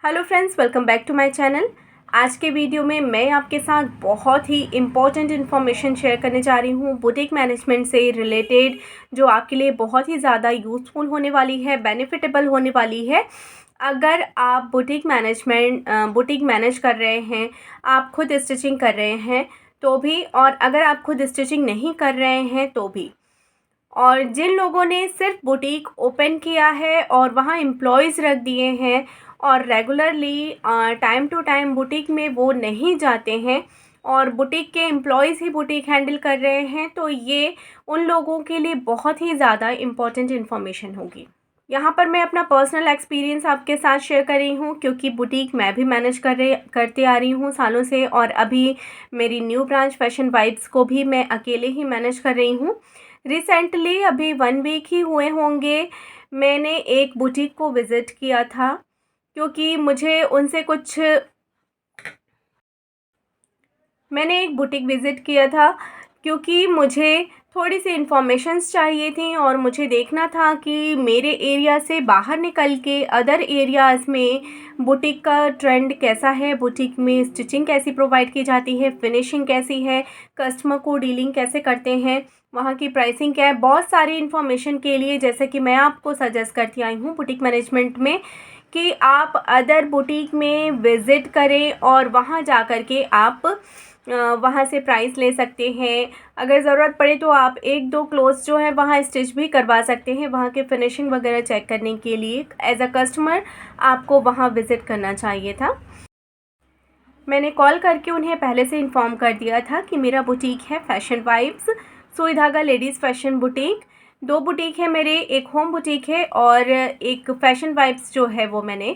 Hello friends, welcome back to my channel. आज के video में मैं आपके साथ बहुत ही इम्पॉर्टेंट इन्फॉर्मेशन शेयर करने जा रही हूँ बुटीक मैनेजमेंट से रिलेटेड, जो आपके लिए बहुत ही ज़्यादा यूज़फुल होने वाली है, बेनिफिटेबल होने वाली है। अगर आप बुटीक मैनेज कर रहे हैं, आप खुद स्टिचिंग कर रहे हैं तो भी, और अगर आप खुद स्टिचिंग नहीं कर रहे हैं तो भी, और जिन लोगों ने सिर्फ बुटीक ओपन किया है और वहाँ एम्प्लॉयज़ रख दिए हैं और regularly time to time boutique में वो नहीं जाते हैं और बुटीक के एम्प्लॉयज़ ही बुटीक हैंडल कर रहे हैं, तो ये उन लोगों के लिए बहुत ही ज़्यादा इम्पॉर्टेंट इन्फॉर्मेशन होगी। यहाँ पर मैं अपना पर्सनल एक्सपीरियंस आपके साथ शेयर कर रही हूँ, क्योंकि बुटीक मैं भी मैनेज करते आ रही हूँ सालों से, और अभी मेरी न्यू ब्रांच फैशन वाइब्स को भी मैं अकेले ही मैनेज कर रही हूँ। रिसेंटली अभी 1 वीक ही हुए होंगे, मैंने एक बुटीक को विज़िट किया था, क्योंकि मुझे उनसे कुछ मैंने एक बुटीक विज़िट किया था क्योंकि मुझे थोड़ी सी इन्फॉर्मेशंस चाहिए थी और मुझे देखना था कि मेरे एरिया से बाहर निकल के अदर एरियाज़ में बुटीक का ट्रेंड कैसा है, बुटीक में स्टिचिंग कैसी प्रोवाइड की जाती है, फिनिशिंग कैसी है, कस्टमर को डीलिंग कैसे करते हैं, वहाँ की प्राइसिंग क्या है। बहुत सारी इन्फॉर्मेशन के लिए, जैसे कि मैं आपको सजेस्ट करती आई हूँ बुटीक मैनेजमेंट में, कि आप अदर बुटीक में विज़िट करें और वहाँ जा कर के आप वहाँ से प्राइस ले सकते हैं। अगर ज़रूरत पड़े तो आप एक दो क्लोथ्स जो है वहाँ स्टिच भी करवा सकते हैं, वहाँ के फिनिशिंग वगैरह चेक करने के लिए एज अ कस्टमर आपको वहाँ विज़िट करना चाहिए था। मैंने कॉल करके उन्हें पहले से इन्फॉर्म कर दिया था कि मेरा बुटीक है फैशन वाइब्स, सुई धागा लेडीज़ फैशन बुटीक। 2 बुटीक है मेरे, एक होम बुटीक है और एक फैशन वाइब्स जो है वो मैंने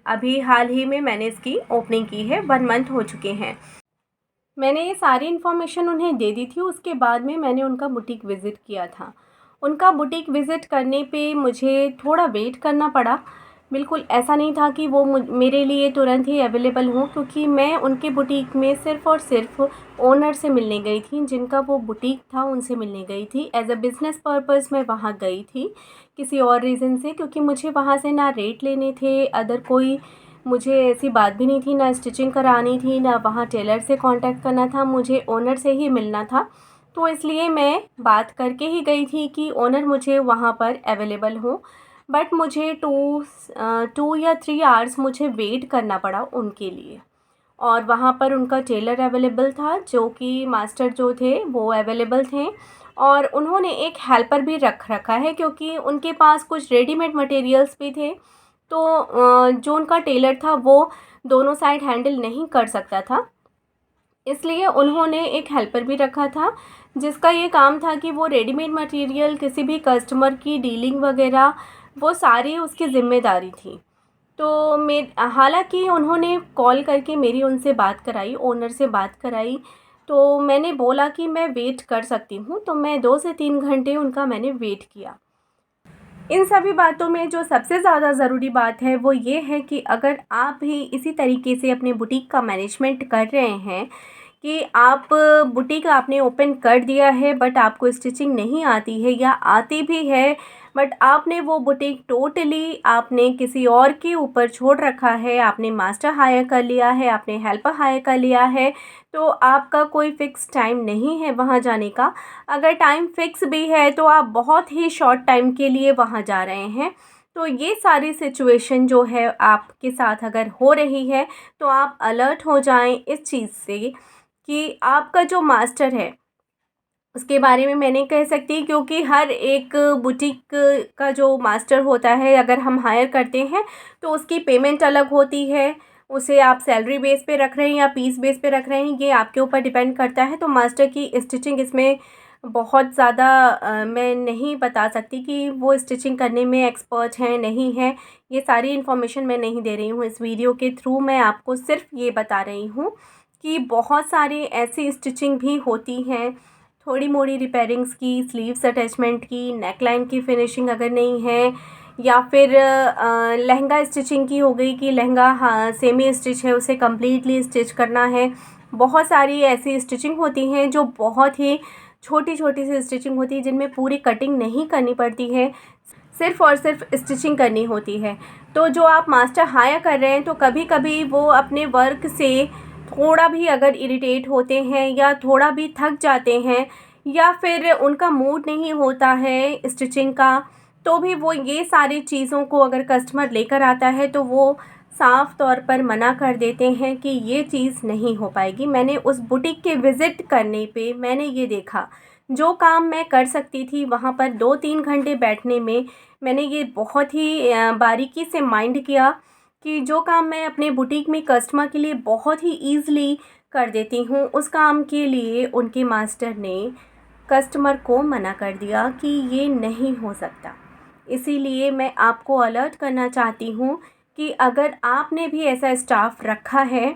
अभी हाल ही में मैंने इसकी ओपनिंग की है, 1 मंथ हो चुके हैं। मैंने ये सारी इन्फॉर्मेशन उन्हें दे दी थी, उसके बाद में मैंने उनका बुटीक विज़िट किया था। उनका बुटीक विज़िट करने पे मुझे थोड़ा वेट करना पड़ा। बिल्कुल ऐसा नहीं था कि वो मेरे लिए तुरंत ही अवेलेबल हों, क्योंकि मैं उनके बुटीक में सिर्फ़ और सिर्फ ओनर से मिलने गई थी, जिनका वो बुटीक था उनसे मिलने गई थी। एज़ अ बिज़नेस पर्पज़ मैं वहाँ गई थी, किसी और रीज़न से, क्योंकि मुझे वहाँ से ना रेट लेने थे, अदर कोई मुझे ऐसी बात भी नहीं थी, ना स्टिचिंग करानी थी, ना वहाँ टेलर से कांटेक्ट करना था, मुझे ओनर से ही मिलना था। तो इसलिए मैं बात करके ही गई थी कि ओनर मुझे वहाँ पर अवेलेबल हो। बट मुझे 2 या 3 आवर्स मुझे वेट करना पड़ा उनके लिए, और वहाँ पर उनका टेलर अवेलेबल था, जो कि मास्टर जो थे वो अवेलेबल थे, और उन्होंने एक हेल्पर भी रख रखा है, क्योंकि उनके पास कुछ रेडीमेड मटेरियल्स भी थे। तो जो उनका टेलर था वो दोनों साइड हैंडल नहीं कर सकता था, इसलिए उन्होंने एक हेल्पर भी रखा था, जिसका ये काम था कि वो रेडीमेड मटेरियल, किसी भी कस्टमर की डीलिंग वगैरह, वो सारी उसकी ज़िम्मेदारी थी। तो हालांकि उन्होंने कॉल करके मेरी उनसे बात कराई, ओनर से बात कराई, तो मैंने बोला कि मैं वेट कर सकती हूँ, तो मैं 2 से 3 घंटे उनका मैंने वेट किया। इन सभी बातों में जो सबसे ज़्यादा ज़रूरी बात है वो ये है कि अगर आप भी इसी तरीके से अपने बुटीक का मैनेजमेंट कर रहे हैं, कि आप बुटीक आपने ओपन कर दिया है बट आपको स्टिचिंग नहीं आती है, या आती भी है बट आपने वो बुटीक टोटली आपने किसी और के ऊपर छोड़ रखा है, आपने मास्टर हायर कर लिया है, आपने हेल्पर हायर कर लिया है, तो आपका कोई फ़िक्स टाइम नहीं है वहाँ जाने का। अगर टाइम फ़िक्स भी है तो आप बहुत ही शॉर्ट टाइम के लिए वहाँ जा रहे हैं। तो ये सारी सिचुएशन जो है आपके साथ अगर हो रही है, तो आप अलर्ट हो जाएं इस चीज़ से कि आपका जो मास्टर है उसके बारे में मैं नहीं कह सकती, क्योंकि हर एक बुटीक का जो मास्टर होता है, अगर हम हायर करते हैं तो उसकी पेमेंट अलग होती है। उसे आप सैलरी बेस पे रख रहे हैं या पीस बेस पे रख रहे हैं, ये आपके ऊपर डिपेंड करता है। तो मास्टर की स्टिचिंग इसमें बहुत ज़्यादा मैं नहीं बता सकती कि वो स्टिचिंग करने में एक्सपर्ट हैं नहीं हैं। ये सारी इन्फॉर्मेशन मैं नहीं दे रही हूँ इस वीडियो के थ्रू, मैं आपको सिर्फ ये बता रही हूँ कि बहुत सारी ऐसी स्टिचिंग भी होती हैं, थोड़ी मोड़ी रिपेयरिंग्स की, स्लीव्स अटैचमेंट की, नेकलाइन की फिनिशिंग अगर नहीं है, या फिर लहंगा स्टिचिंग की हो गई कि लहंगा हाँ सेमी स्टिच है, उसे कम्प्लीटली स्टिच करना है। बहुत सारी ऐसी स्टिचिंग होती हैं जो बहुत ही छोटी छोटी सी स्टिचिंग होती है, जिनमें पूरी कटिंग नहीं करनी पड़ती है, सिर्फ़ और सिर्फ स्टिचिंग करनी होती है। तो जो आप मास्टर हायर कर रहे हैं तो कभी कभी वो अपने वर्क से थोड़ा भी अगर इरिटेट होते हैं या थोड़ा भी थक जाते हैं या फिर उनका मूड नहीं होता है स्टिचिंग का, तो भी वो ये सारी चीज़ों को अगर कस्टमर लेकर आता है तो वो साफ़ तौर पर मना कर देते हैं कि ये चीज़ नहीं हो पाएगी। मैंने उस बुटीक के विज़िट करने पे मैंने ये देखा, जो काम मैं कर सकती थी वहाँ पर 2-3 घंटे बैठने में मैंने ये बहुत ही बारीकी से माइंड किया कि जो काम मैं अपने बुटीक में कस्टमर के लिए बहुत ही ईज़िली कर देती हूँ, उस काम के लिए उनके मास्टर ने कस्टमर को मना कर दिया कि ये नहीं हो सकता। इसीलिए मैं आपको अलर्ट करना चाहती हूँ कि अगर आपने भी ऐसा स्टाफ़ रखा है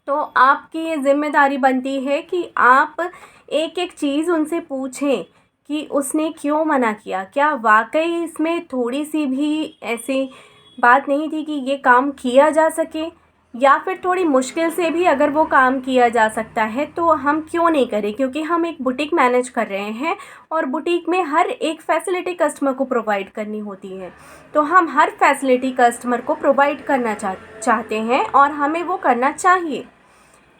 तो आपकी ये ज़िम्मेदारी बनती है कि आप एक-एक चीज़ उनसे पूछें कि उसने क्यों मना किया? क्या वाक़ई इसमें थोड़ी-सी भी ऐसी बात नहीं थी कि ये काम किया जा सके? या फिर थोड़ी मुश्किल से भी अगर वो काम किया जा सकता है तो हम क्यों नहीं करें? क्योंकि हम एक बुटीक मैनेज कर रहे हैं और बुटीक में हर एक फ़ैसिलिटी कस्टमर को प्रोवाइड करनी होती है। तो हम हर फ़ैसिलिटी कस्टमर को प्रोवाइड करना चाहते हैं और हमें वो करना चाहिए।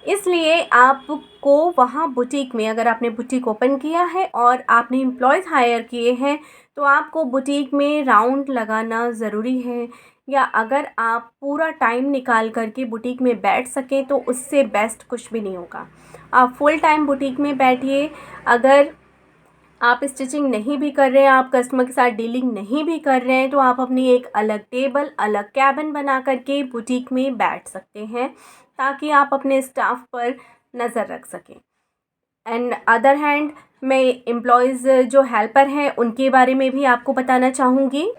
इसलिए आपको वहाँ बुटीक में, अगर आपने बुटीक ओपन किया है और आपने एम्प्लॉयज़ हायर किए हैं तो आपको बुटीक में राउंड लगाना ज़रूरी है। या अगर आप पूरा टाइम निकाल कर के बुटीक में बैठ सकें तो उससे बेस्ट कुछ भी नहीं होगा। आप फुल टाइम बुटीक में बैठिए। अगर आप स्टिचिंग नहीं भी कर रहे हैं, आप कस्टमर के साथ डीलिंग नहीं भी कर रहे हैं, तो आप अपनी एक अलग टेबल, अलग कैबिन बना कर के बुटीक में बैठ सकते हैं ताकि आप अपने स्टाफ पर नज़र रख सकें। एंड अदर हैंड मैं एम्प्लॉयज़ जो हेल्पर हैं उनके बारे में भी आपको बताना चाहूँगी।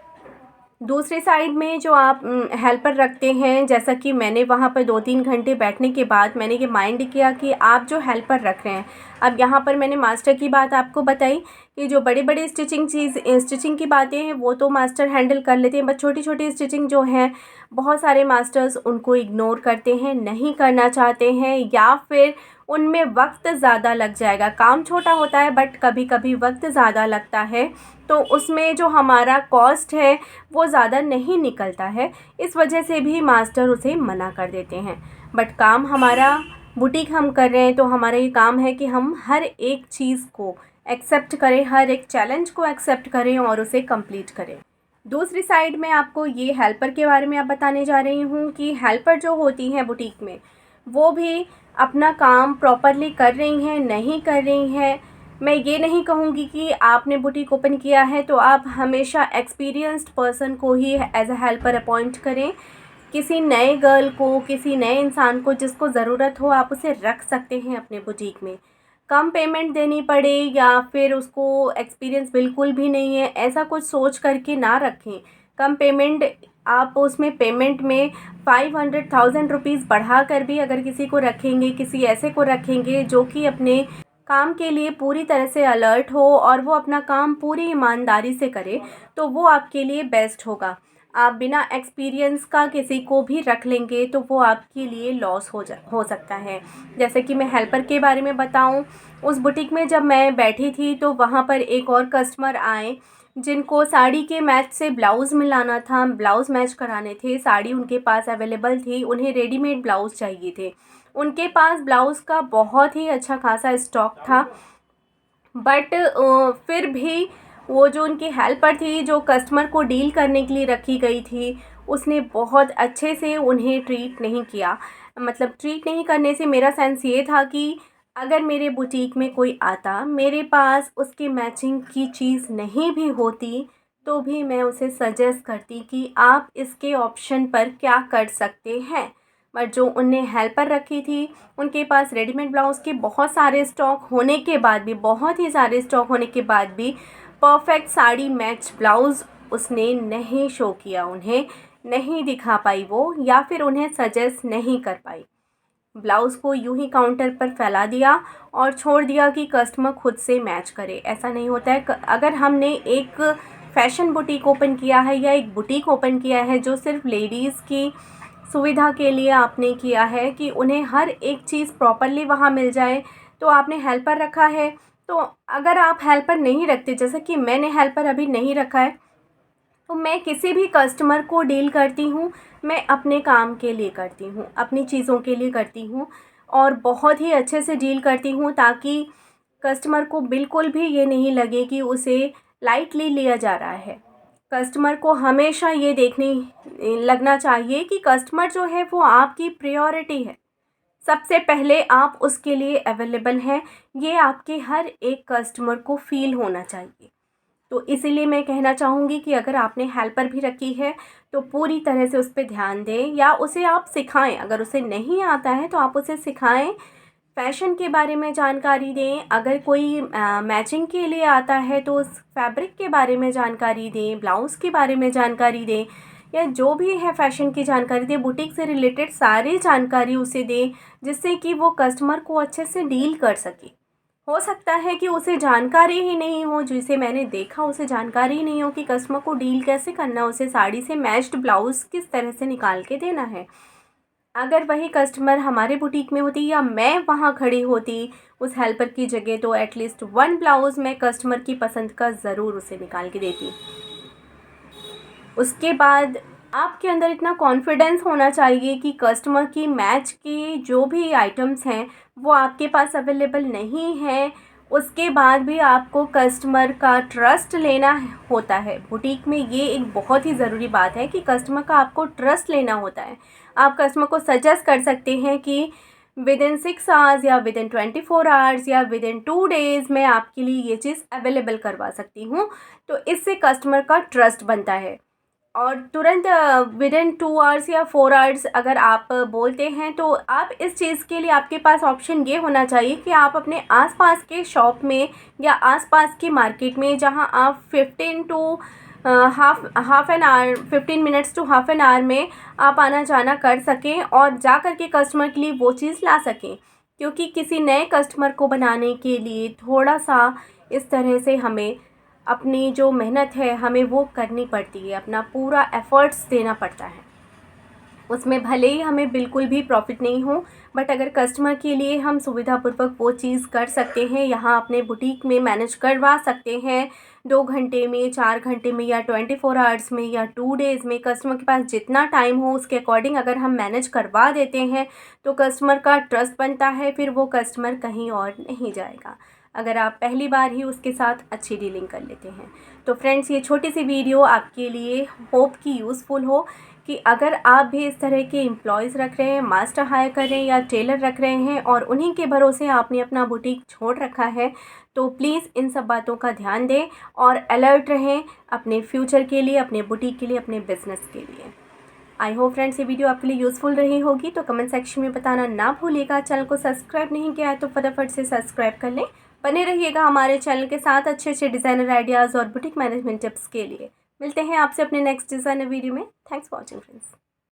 दूसरी साइड में जो आप हेल्पर रखते हैं, जैसा कि मैंने वहाँ पर 2-3 घंटे बैठने के बाद मैंने ये माइंड किया कि आप जो हेल्पर रख रहे हैं, अब यहाँ पर मैंने मास्टर की बात आपको बताई कि जो बड़ी-बड़ी स्टिचिंग की बातें हैं वो तो मास्टर हैंडल कर लेते हैं, बट छोटी-छोटी स्टिचिंग जो है बहुत सारे मास्टर्स उनको इग्नोर करते हैं, नहीं करना चाहते हैं या फिर उनमें वक्त ज़्यादा लग जाएगा। काम छोटा होता है बट कभी-कभी वक्त ज़्यादा लगता है, तो उसमें जो हमारा कॉस्ट है वो ज़्यादा नहीं निकलता है। इस वजह से भी मास्टर उसे मना कर देते हैं। बट काम हमारा बुटीक हम कर रहे हैं तो हमारा ये काम है कि हम हर एक चीज़ को एक्सेप्ट करें, हर एक चैलेंज को एक्सेप्ट करें और उसे कंप्लीट करें। दूसरी साइड में आपको ये हेल्पर के बारे में अब बताने जा रही हूँ कि हेल्पर जो होती हैं बुटीक में, वो भी अपना काम प्रॉपरली कर रही हैं, नहीं कर रही हैं। मैं ये नहीं कहूँगी कि आपने बुटीक ओपन किया है तो आप हमेशा एक्सपीरियंस्ड पर्सन को ही एज अ हेल्पर अपॉइंट करें। किसी नए गर्ल को, किसी नए इंसान को जिसको ज़रूरत हो, आप उसे रख सकते हैं अपने बुटीक में। कम पेमेंट देनी पड़े या फिर उसको एक्सपीरियंस बिल्कुल भी नहीं है, ऐसा कुछ सोच करके ना रखें। कम पेमेंट, आप उसमें पेमेंट में 500,000 रुपीज़ बढ़ा कर भी अगर किसी को रखेंगे, किसी ऐसे को रखेंगे जो कि अपने काम के लिए पूरी तरह से अलर्ट हो और वो अपना काम पूरी ईमानदारी से करे, तो वो आपके लिए बेस्ट होगा। आप बिना एक्सपीरियंस का किसी को भी रख लेंगे तो वो आपके लिए लॉस हो सकता है। जैसे कि मैं हेल्पर के बारे में बताऊं, उस बुटीक में जब मैं बैठी थी तो वहाँ पर एक और कस्टमर आए जिनको साड़ी के मैच से ब्लाउज़ मिलाना था, ब्लाउज़ मैच कराने थे। साड़ी उनके पास अवेलेबल थी, उन्हें रेडीमेड ब्लाउज़ चाहिए थे। उनके पास ब्लाउज़ का बहुत ही अच्छा खासा स्टॉक था, बट फिर भी वो जो उनकी हेल्पर थी, जो कस्टमर को डील करने के लिए रखी गई थी, उसने बहुत अच्छे से उन्हें ट्रीट नहीं किया। मतलब ट्रीट नहीं करने से मेरा सेंस ये था कि अगर मेरे बुटीक में कोई आता, मेरे पास उसके मैचिंग की चीज़ नहीं भी होती, तो भी मैं उसे सजेस्ट करती कि आप इसके ऑप्शन पर क्या कर सकते हैं। बट जो उनने हेल्पर रखी थी, उनके पास रेडीमेड ब्लाउज़ के बहुत सारे स्टॉक होने के बाद भी, बहुत ही सारे स्टॉक होने के बाद भी परफेक्ट साड़ी मैच ब्लाउज़ उसने नहीं शो किया, उन्हें नहीं दिखा पाई वो, या फिर उन्हें सजेस्ट नहीं कर पाई। ब्लाउज़ को यूं ही काउंटर पर फैला दिया और छोड़ दिया कि कस्टमर खुद से मैच करे। ऐसा नहीं होता है। अगर हमने एक फ़ैशन बुटीक ओपन किया है या एक बुटीक ओपन किया है जो सिर्फ लेडीज़ की सुविधा के लिए आपने किया है कि उन्हें हर एक चीज़ प्रॉपरली वहाँ मिल जाए, तो आपने हेल्पर रखा है। तो अगर आप हेल्पर नहीं रखते, जैसे कि मैंने हेल्पर अभी नहीं रखा है, तो मैं किसी भी कस्टमर को डील करती हूँ, मैं अपने काम के लिए करती हूँ, अपनी चीज़ों के लिए करती हूँ और बहुत ही अच्छे से डील करती हूँ, ताकि कस्टमर को बिल्कुल भी ये नहीं लगे कि उसे लाइटली लिया जा रहा है। कस्टमर को हमेशा ये देखने लगना चाहिए कि कस्टमर जो है वो आपकी प्रायोरिटी है। सबसे पहले आप उसके लिए अवेलेबल हैं, ये आपके हर एक कस्टमर को फ़ील होना चाहिए। तो इसीलिए मैं कहना चाहूँगी कि अगर आपने हेल्पर भी रखी है तो पूरी तरह से उस पे ध्यान दें, या उसे आप सिखाएं। अगर उसे नहीं आता है तो आप उसे सिखाएं, फ़ैशन के बारे में जानकारी दें। अगर कोई मैचिंग के लिए आता है तो उस फैब्रिक के बारे में जानकारी दें, ब्लाउज़ के बारे में जानकारी दें, या जो भी है फ़ैशन की जानकारी दें, बुटीक से रिलेटेड सारी जानकारी उसे दें, जिससे कि वो कस्टमर को अच्छे से डील कर सके। हो सकता है कि उसे जानकारी ही नहीं हो, जिसे मैंने देखा उसे जानकारी ही नहीं हो कि कस्टमर को डील कैसे करना, उसे साड़ी से मैच्ड ब्लाउज़ किस तरह से निकाल के देना है। अगर वही कस्टमर हमारे बुटीक में होती या मैं वहाँ खड़ी होती उस हेल्पर की जगह, तो एटलीस्ट 1 ब्लाउज़ मैं कस्टमर की पसंद का ज़रूर उसे निकाल के देती। उसके बाद आपके अंदर इतना कॉन्फिडेंस होना चाहिए कि कस्टमर की मैच की जो भी आइटम्स हैं वो आपके पास अवेलेबल नहीं है, उसके बाद भी आपको कस्टमर का ट्रस्ट लेना होता है। बुटीक में ये एक बहुत ही ज़रूरी बात है कि कस्टमर का आपको ट्रस्ट लेना होता है। आप कस्टमर को सजेस्ट कर सकते हैं कि विदिन 6 आवर्स या विदिन 24 आवर्स या विदिन 2 डेज़ मैं आपके लिए ये चीज़ अवेलेबल करवा सकती हूँ। तो इससे कस्टमर का ट्रस्ट बनता है। और तुरंत विदिन 2 आवर्स या 4 आवर्स अगर आप बोलते हैं, तो आप इस चीज़ के लिए आपके पास ऑप्शन ये होना चाहिए कि आप अपने आसपास के शॉप में या आसपास की मार्केट में, जहां आप 15 to half an hour 15 minutes to half an hour में आप आना जाना कर सकें और जा कर के कस्टमर के लिए वो चीज़ ला सकें। क्योंकि किसी नए कस्टमर को बनाने के लिए थोड़ा सा इस तरह से हमें अपनी जो मेहनत है हमें वो करनी पड़ती है, अपना पूरा एफ़र्ट्स देना पड़ता है। उसमें भले ही हमें बिल्कुल भी प्रॉफ़िट नहीं हो, बट अगर कस्टमर के लिए हम सुविधापूर्वक वो चीज़ कर सकते हैं, यहाँ अपने बुटीक में मैनेज करवा सकते हैं 2 घंटे में, 4 घंटे में, या 24 आवर्स में, या 2 डेज़ में, कस्टमर के पास जितना टाइम हो उसके अकॉर्डिंग अगर हम मैनेज करवा देते हैं, तो कस्टमर का ट्रस्ट बनता है, फिर वो कस्टमर कहीं और नहीं जाएगा, अगर आप पहली बार ही उसके साथ अच्छी डीलिंग कर लेते हैं। तो फ्रेंड्स, ये छोटी सी वीडियो आपके लिए होप कि यूज़फुल हो, कि अगर आप भी इस तरह के एम्प्लॉयज़ रख रहे हैं, मास्टर हायर कर रहे हैं या टेलर रख रहे हैं और उन्हीं के भरोसे आपने अपना बुटीक छोड़ रखा है, तो प्लीज़ इन सब बातों का ध्यान दें और अलर्ट रहें अपने फ्यूचर के लिए, अपने बुटीक के लिए, अपने बिज़नेस के लिए। आई होप फ्रेंड्स ये वीडियो आपके लिए यूज़फुल रही होगी, तो कमेंट सेक्शन में बताना ना भूलिएगा। चैनल को सब्सक्राइब नहीं किया है तो फटाफट से सब्सक्राइब कर लें। बने रहिएगा हमारे चैनल के साथ अच्छे अच्छे डिज़ाइनर आइडियाज़ और बुटीक मैनेजमेंट टिप्स के लिए। मिलते हैं आपसे अपने नेक्स्ट डिज़ाइनर वीडियो में। Thanks for watching friends.